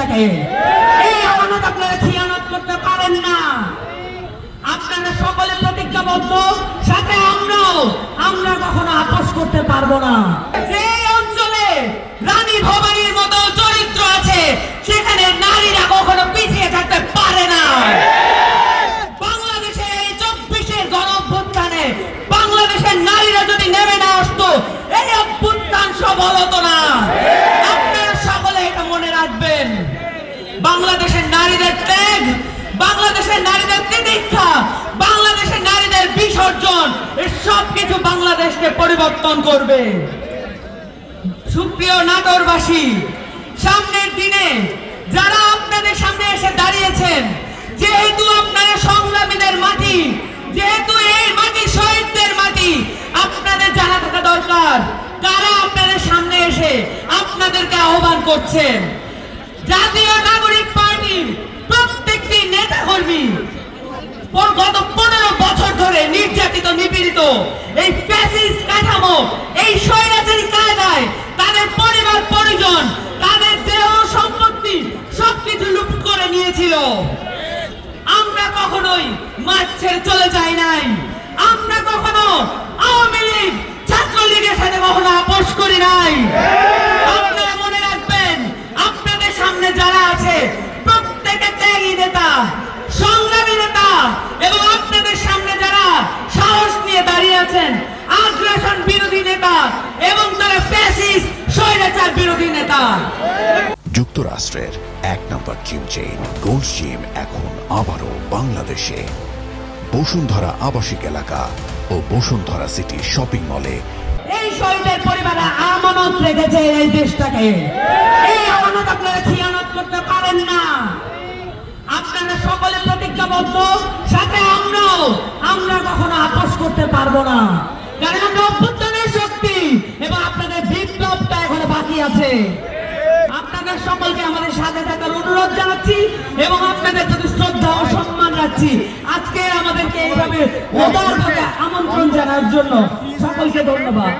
দেশটাকে। এই আমানত আপনারা খিয়ানত করতে পারেন না। আপনারা সকলে প্রতিজ্ঞাবদ্ধ, সাথে আমরা কখনো আপোষ করতে পারবো না। যে অঞ্চলে রানী ভবানীর মতো চরিত্র আছে সেখানে নারীরা কখনো পিছিয়ে থাকতে পারে না। বাংলাদেশে এই 24-এর গণঅভ্যুত্থানে বাংলাদেশের নারীরা যদি নেমে না আসতো এই অভ্যুত্থান সফল হতো না। আপনারা সকলে এটা মনে রাখবেন। বাংলাদেশের নারীদের ত্যাগ, বাংলাদেশের নারীদের তিতিক্ষা, বাংলাদেশের নারীদের বিসর্জন, এর সবকিছু বাংলাদেশকে পরিবর্তন করবে। সুপ্রিয় নাটোরবাসী, সামনের দিনে যারা আপনাদের সামনে এসে দাঁড়িয়েছেন, যেহেতু আপনারা সংগ্রামীদের মাটি, যেহেতু এই মাটি শহীদদের মাটি, আপনাদের জানা থাকা দরকার কারা আপনাদের সামনে এসে আপনাদেরকে আহ্বান করছেন। জাতীয় নাগরিক পার্টির প্রত্যেকটি নেতা কর্মী গত 15 বছর ধরে নির্যাতিত, নিপীড়িত এই ফ্যাসিস্ট কাঠামো, এই স্বৈরাচারী কায়দায় তাদের পরিবার পরিজন, তাদের দেহ সম্পত্তি সবকিছু লুট করে নিয়েছিল। আমরা কখনোই মাঠ ছেড়ে চলে যাই নাই। আমরা কখনো আওয়ামী লীগ, ছাত্রলীগের সাথে কখনো আপোষ করি নাই। আপনারা মনে রাখবেন, আপনাদের সামনে যারা আছে প্রত্যেকে ত্যাগী নেতা, সংগ্রামী নেতা, এবং আপনাদের সামনে যারা সাহস নিয়ে দাঁড়িয়ে আছেন আগ্রাসন বিরোধী নেতা, এবং তারা ফ্যাসিস্ট স্বৈরাচার বিরোধী নেতা। যুক্তরাষ্ট্রের 1 নম্বর জিম চেইন গোল্ড জিম এখন আবারও বাংলাদেশে। বসুন্ধরা আবাসিক এলাকা ও বসুন্ধরা সিটি শপিং মলে এই শহীদের পরিবারে আমানত রেখেছে এই দেশটাকে। এই আমানত আপনারা খিয়ানত করতে পারেন না। আপনারা সকলে প্রতিজ্ঞাবদ্ধ, সাথে আমরা কখনো আপোষ করতে পারবো না। কারণ আমরা অভ্যুত্থানের শক্তি এবং আপনাদের বিপ্লবটা এখনো বাকি আছে। আপনাদের সকলকে আমাদের সাথে থাকার অনুরোধ জানাচ্ছি এবং আপনাদের প্রতি শ্রদ্ধা ও সম্মান রাখছি। আজকে আমাদেরকে এইভাবে উদারভাবে আমন্ত্রণ জানার জন্য সকলকে ধন্যবাদ।